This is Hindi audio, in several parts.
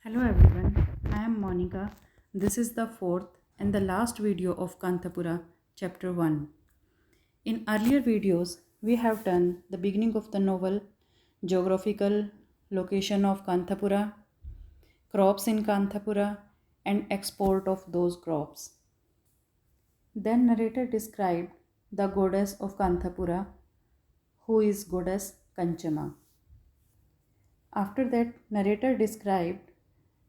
Hello everyone, I am Monica. This is the fourth and the last video of Kanthapura, chapter 1. In earlier videos, we have done the beginning of the novel, geographical location of Kanthapura, crops in Kanthapura, and export of those crops. Then narrator described the goddess of Kanthapura, who is goddess Kanchama. After that, narrator described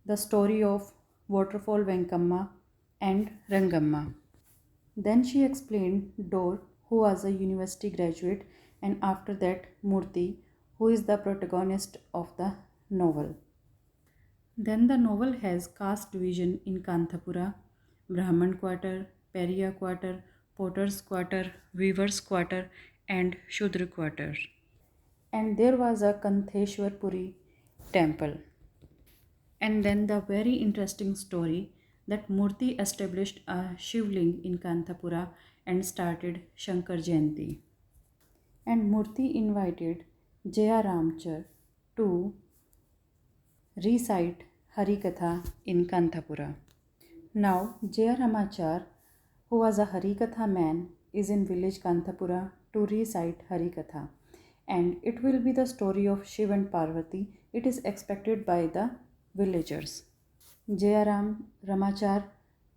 the story of waterfall Venkamma and Rangamma. Then she explained Dor, who was a university graduate, and after that, Murthy, who is the protagonist of the novel. Then the novel has caste division in Kanthapura, Brahman quarter, Pariya quarter, Potter's quarter, Weaver's quarter, and Shudra quarter. And there was a Kantheshwar Puri temple. And then the very interesting story that Murthy established a Shivling in Kanthapura and started Shankar Jayanti. And Murthy invited Jaya Ramchar to recite Harikatha in Kanthapura. Now Jaya Ramachar, who was a Harikatha man, is in village Kanthapura to recite Harikatha. And it will be the story of Shiv and Parvati. It is expected by the villagers. Jayaram Ramachar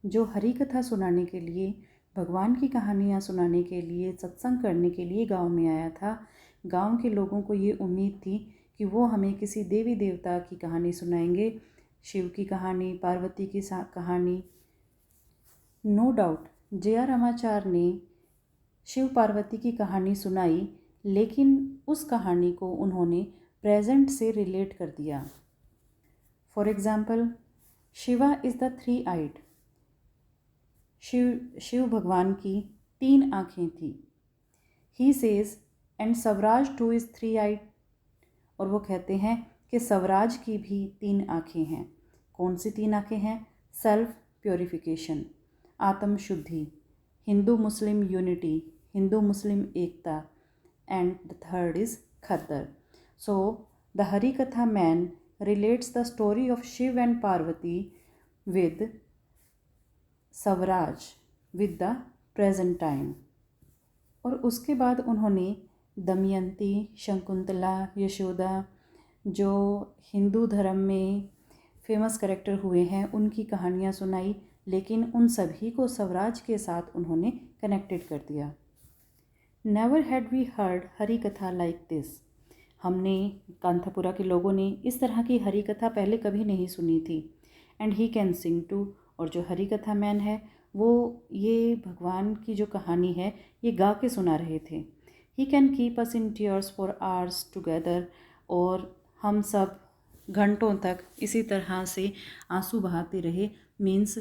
जो हरी कथा सुनाने के लिए, भगवान की कहानियाँ सुनाने के लिए, सत्संग करने के लिए गांव में आया था। गांव के लोगों को ये उम्मीद थी कि वो हमें किसी देवी देवता की कहानी सुनाएंगे, शिव की कहानी, पार्वती की कहानी। नो डाउट जया रमाचार ने शिव पार्वती की कहानी सुनाई, लेकिन उस कहानी को उन्होंने प्रेजेंट से रिलेट कर दिया। For example, Shiva is the three-eyed. Shiv भगवान की 3 आँखें थी। He says, and Savraj too is three-eyed. और वो कहते हैं कि सवराज की भी 3 आँखें हैं। कौन सी 3 आँखें हैं? सेल्फ प्योरिफिकेशन, आत्म शुद्धि, हिंदू मुस्लिम यूनिटी, हिंदू मुस्लिम एकता, and the third is khaddar. So the Harikatha man relates the story of Shiv and Parvati with Savraj with the present time। और उसके बाद उन्होंने दमयंती, शकुंतला, यशोदा जो हिंदू धर्म में फेमस कैरेक्टर हुए हैं उनकी कहानियाँ सुनाई, लेकिन उन सभी को सवराज के साथ उन्होंने कनेक्टेड कर दिया। नेवर हैड वी हर्ड हरी कथा लाइक दिस। हमने कांथापुरा के लोगों ने इस तरह की हरी कथा पहले कभी नहीं सुनी थी। And he can sing too. और जो हरी कथा मैन है वो ये भगवान की जो कहानी है ये गा के सुना रहे थे। He can keep us in tears for hours together. और हम सब घंटों तक इसी तरह से आंसू बहाते रहे। मीन्स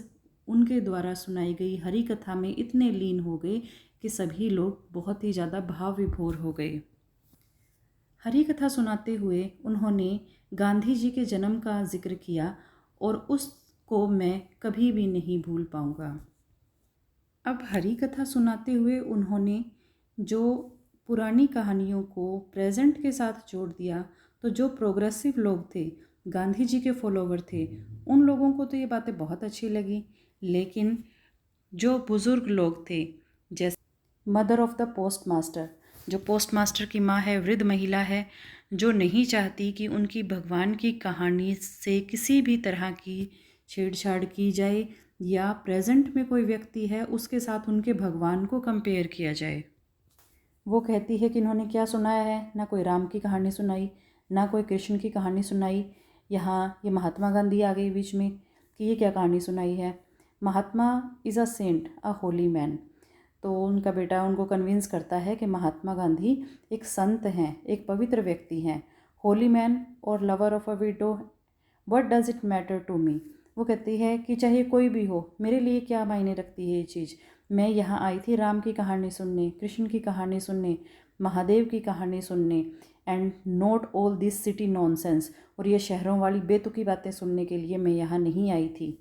उनके द्वारा सुनाई गई हरी कथा में इतने लीन हो गए कि सभी लोग बहुत ही ज़्यादा भाव विभोर हो गए। हरी कथा सुनाते हुए उन्होंने गांधी जी के जन्म का जिक्र किया और उसको मैं कभी भी नहीं भूल पाऊँगा। अब हरी कथा सुनाते हुए उन्होंने जो पुरानी कहानियों को प्रेजेंट के साथ जोड़ दिया, तो जो प्रोग्रेसिव लोग थे, गांधी जी के फॉलोवर थे, उन लोगों को तो ये बातें बहुत अच्छी लगी। लेकिन जो बुज़ुर्ग लोग थे, जैसे mother of the post master, जो पोस्ट मास्टर की माँ है, वृद्ध महिला है, जो नहीं चाहती कि उनकी भगवान की कहानी से किसी भी तरह की छेड़छाड़ की जाए या प्रेजेंट में कोई व्यक्ति है उसके साथ उनके भगवान को कंपेयर किया जाए। वो कहती है कि इन्होंने क्या सुनाया है, ना कोई राम की कहानी सुनाई, ना कोई कृष्ण की कहानी सुनाई। यहाँ ये महात्मा गांधी आ गई बीच में कि ये क्या कहानी सुनाई है। Mahatma is a saint, a holy man. तो उनका बेटा उनको कन्विंस करता है कि महात्मा गांधी एक संत हैं, एक पवित्र व्यक्ति हैं। होली मैन और lover of a widow, what does it matter to me. वो कहती है कि चाहे कोई भी हो, मेरे लिए क्या मायने रखती है ये चीज़। मैं यहाँ आई थी राम की कहानी सुनने, कृष्ण की कहानी सुनने, महादेव की कहानी सुनने, and not all this city nonsense. और ये शहरों वाली बेतुकी बातें सुनने के लिए मैं यहाँ नहीं आई थी।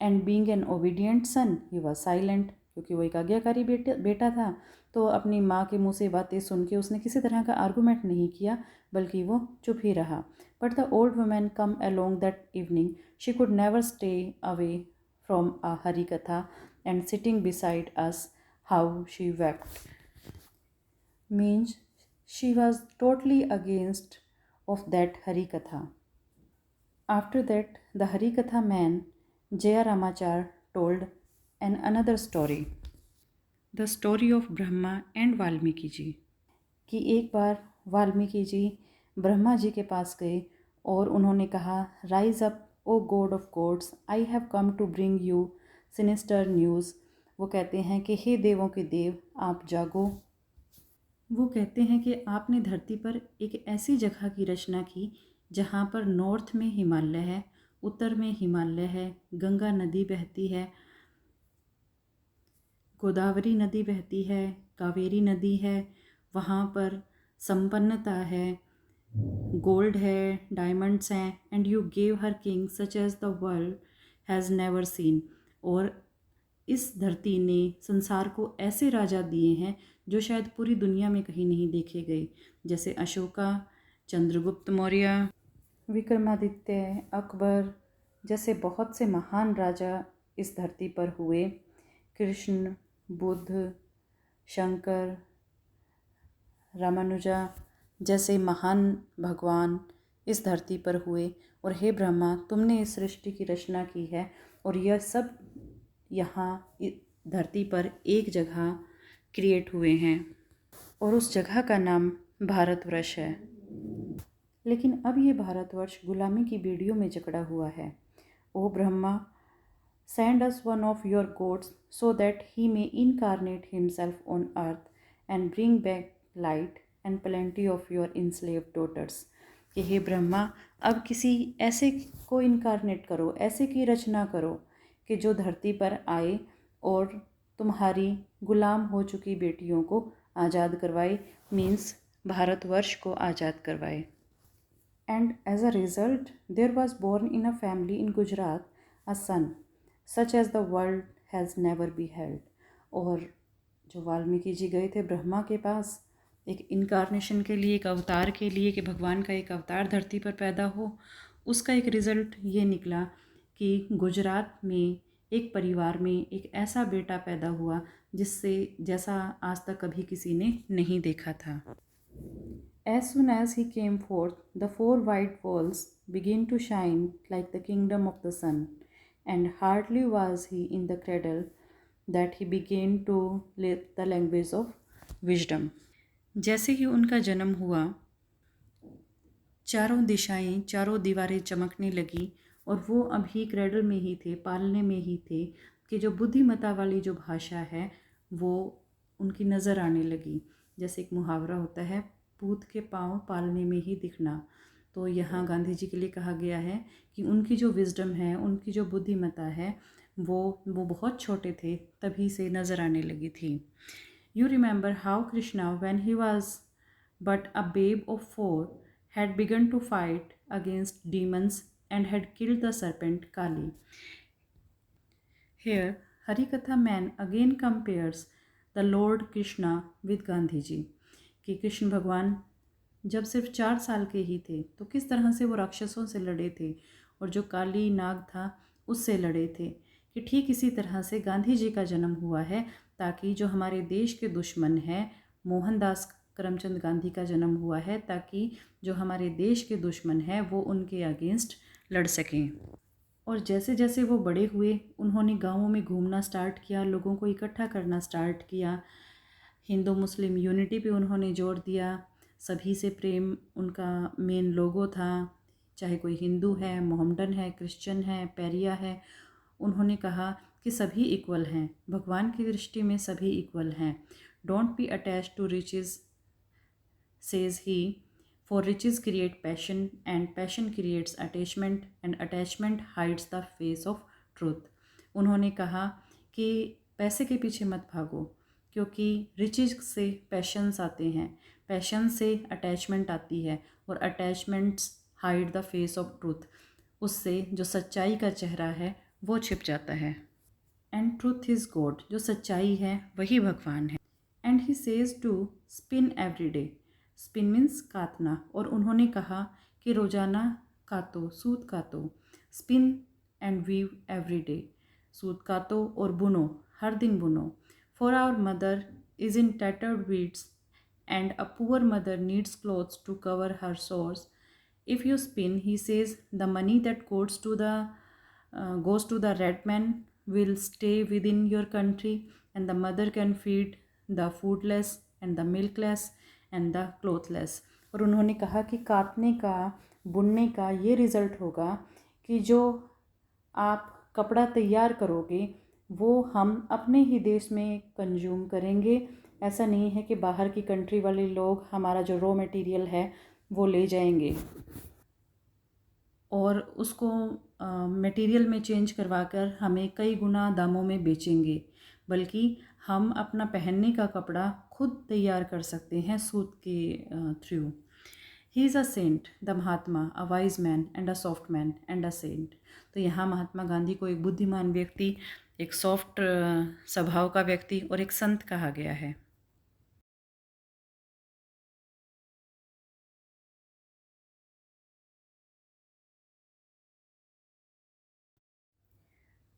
And being an obedient son he was silent. क्योंकि वो एक आज्ञाकारी बेटा था, तो अपनी माँ के मुँह से बातें सुन के उसने किसी तरह का आर्गूमेंट नहीं किया, बल्कि वो चुप ही रहा। But the old woman come along that evening. She could never stay away from a Harikatha, and sitting beside us, how she wept. Means she was totally against of that Harikatha. After that, the Harikatha man, Jaya Ramachar, told another story. The story of Brahma and Valmiki जी. कि एक बार वाल्मीकि जी ब्रह्मा जी के पास गए और उन्होंने कहा, rise up O god of gods, I have come to bring you sinister news. वो कहते हैं कि हे देवों के देव, आप जागो. वो कहते हैं कि आपने धरती पर एक ऐसी जगह की रचना की जहाँ पर नॉर्थ में हिमालय है, उत्तर में हिमालय है, गंगा नदी बहती है, गोदावरी नदी बहती है, कावेरी नदी है, वहाँ पर संपन्नता है, गोल्ड है, डायमंड्स हैं, and you gave her king such as the world has never seen. और इस धरती ने संसार को ऐसे राजा दिए हैं जो शायद पूरी दुनिया में कहीं नहीं देखे गए, जैसे अशोका, चंद्रगुप्त मौर्य, विक्रमादित्य, अकबर जैसे बहुत से महान राजा इस धरती पर हुए. कृष्ण, बुद्ध, शंकर, रामानुजा जैसे महान भगवान इस धरती पर हुए. और हे ब्रह्मा, तुमने इस सृष्टि की रचना की है और यह सब यहाँ धरती पर एक जगह क्रिएट हुए हैं और उस जगह का नाम भारतवर्ष है. लेकिन अब ये भारतवर्ष गुलामी की बेड़ियों में जकड़ा हुआ है. ओ Brahma, send us one of your gods so that he may incarnate himself on earth and bring back light and plenty of your enslaved daughters. कि हे ब्रह्मा, अब किसी ऐसे को इनकारनेट करो, ऐसे की रचना करो कि जो धरती पर आए और तुम्हारी गुलाम हो चुकी बेटियों को आज़ाद करवाए, मीन्स भारतवर्ष को आज़ाद करवाए. And as a result, there was born in a family in Gujarat a son such as the world has never beheld. और जो वाल्मीकि जी गए थे ब्रह्मा के पास एक इनकारनेशन के लिए, एक अवतार के लिए, कि भगवान का एक अवतार धरती पर पैदा हो, उसका एक रिज़ल्ट ये निकला कि गुजरात में एक परिवार में एक ऐसा बेटा पैदा हुआ जिससे जैसा आज तक कभी किसी ने नहीं देखा था. As soon as he came forth, the 4 white walls began to shine like the kingdom of the sun. And hardly was he in the cradle that he began to learn the language of wisdom. जैसे ही उनका जन्म हुआ, चारों दिशाएं, चारों दीवारें चमकने लगी और वो अभी क्रेडल में ही थे, पालने में ही थे, कि जो बुद्धिमत्ता वाली जो भाषा है वो उनकी नज़र आने लगी. जैसे एक मुहावरा होता है, पूत के पाँव पालने में ही दिखना. तो यहाँ गांधी जी के लिए कहा गया है कि उनकी जो विजडम है, उनकी जो बुद्धिमत्ता है, वो बहुत छोटे थे तभी से नज़र आने लगी थी. You remember how Krishna when he was but a babe of 4 had begun to fight against demons and had killed the serpent Kali. Here, Harikatha man again compares the Lord Krishna with Gandhi जी. कि कृष्ण भगवान जब सिर्फ 4 साल के ही थे तो किस तरह से वो राक्षसों से लड़े थे और जो काली नाग था उससे लड़े थे. कि ठीक इसी तरह से गांधी जी का जन्म हुआ है ताकि जो हमारे देश के दुश्मन हैं, मोहनदास करमचंद गांधी का जन्म हुआ है ताकि जो हमारे देश के दुश्मन हैं वो उनके अगेंस्ट लड़ सकें. और जैसे जैसे वो बड़े हुए, उन्होंने गाँवों में घूमना स्टार्ट किया, लोगों को इकट्ठा करना स्टार्ट किया, हिंदू मुस्लिम यूनिटी पे उन्होंने जोर दिया. सभी से प्रेम उनका मेन लोगो था, चाहे कोई हिंदू है, मोहम्मडन है, क्रिश्चियन है, पैरिया है. उन्होंने कहा कि सभी इक्वल हैं, भगवान की दृष्टि में सभी इक्वल हैं. Don't be attach to riches says he, for riches create passion and passion creates attachment and attachment hides the face of truth. उन्होंने कहा कि पैसे के पीछे मत भागो, क्योंकि रिचेस से पैशंस आते हैं, पैशन से अटैचमेंट आती है और attachments hide the face of truth. उससे जो सच्चाई का चेहरा है वो छिप जाता है. एंड ट्रूथ इज़ गॉड, जो सच्चाई है वही भगवान है. And he says to spin every day, spin means काटना. और उन्होंने कहा कि रोज़ाना कातो, सूत कातो, spin and weave every day, सूत कातो और बुनो, हर दिन बुनो. For our mother is in tattered weeds and a poor mother needs clothes to cover her sores. If you spin, he says, the money that goes to the red man will stay within your country, and the mother can feed the foodless and the milkless and the clothless. और उन्होंने कहा कि काटने का, बुनने का ये रिज़ल्ट होगा कि जो आप कपड़ा तैयार करोगे वो हम अपने ही देश में कंज्यूम करेंगे. ऐसा नहीं है कि बाहर की कंट्री वाले लोग हमारा जो रॉ मटेरियल है वो ले जाएंगे और उसको मटेरियल में चेंज करवाकर हमें कई गुना दामों में बेचेंगे, बल्कि हम अपना पहनने का कपड़ा खुद तैयार कर सकते हैं सूत के through. He is a saint, the Mahatma, a wise man and a soft man and a saint. तो यहाँ महात्मा गांधी को एक बुद्धिमान व्यक्ति, एक सॉफ्ट स्वभाव का व्यक्ति और एक संत कहा गया है.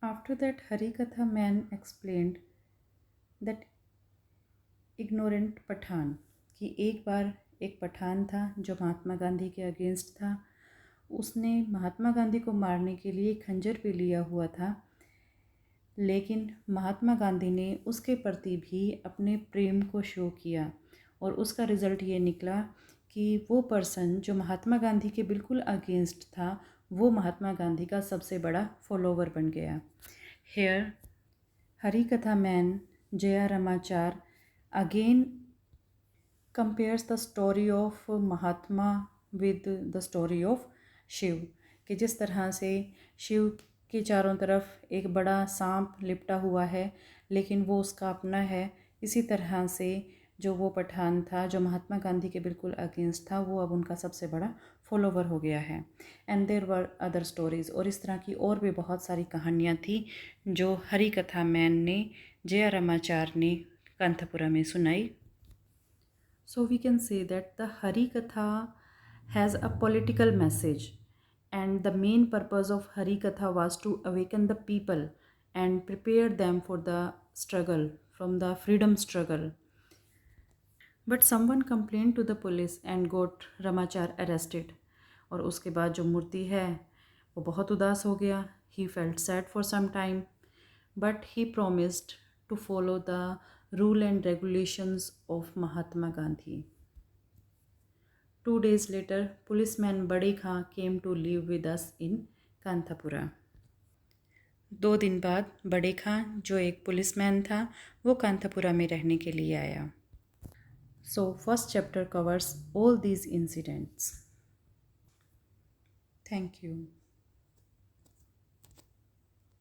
After that, Harikatha man explained that ignorant Pathan, कि एक बार एक पठान था जो महात्मा गांधी के अगेंस्ट था. उसने महात्मा गांधी को मारने के लिए खंजर भी लिया हुआ था, लेकिन महात्मा गांधी ने उसके प्रति भी अपने प्रेम को शो किया और उसका रिज़ल्ट ये निकला कि वो पर्सन जो महात्मा गांधी के बिल्कुल अगेंस्ट था वो महात्मा गांधी का सबसे बड़ा फॉलोवर बन गया. Here Harikatha man Jaya Ramachar again compares the story of Mahatma with the story of Shiva, कि जिस तरह से शिव के चारों तरफ एक बड़ा सांप लिपटा हुआ है लेकिन वो उसका अपना है, इसी तरह से जो वो पठान था जो महात्मा गांधी के बिल्कुल अगेंस्ट था वो अब उनका सबसे बड़ा फॉलोवर हो गया है. And there were other stories, और इस तरह की और भी बहुत सारी कहानियाँ थी जो हरी कथा मैन ने, जया रमाचार ने कांथापुरा में सुनाई. So we can say that the Hari Katha has a political message, and the main purpose of Hari Katha was to awaken the people and prepare them for the struggle, from the freedom struggle. But someone complained to the police and got Ramachar arrested. और उसके बाद जो मूर्ति है वो बहुत उदास हो गया. He felt sad for some time, but he promised to follow the rule and regulations of Mahatma Gandhi. 2 days later, policeman Bade Khan came to live with us in Kanthapura. 2 दिन बाद बड़े खां जो एक पुलिसमैन था वो कांथापुरा में रहने के लिए आया. So first chapter covers all these incidents. Thank you.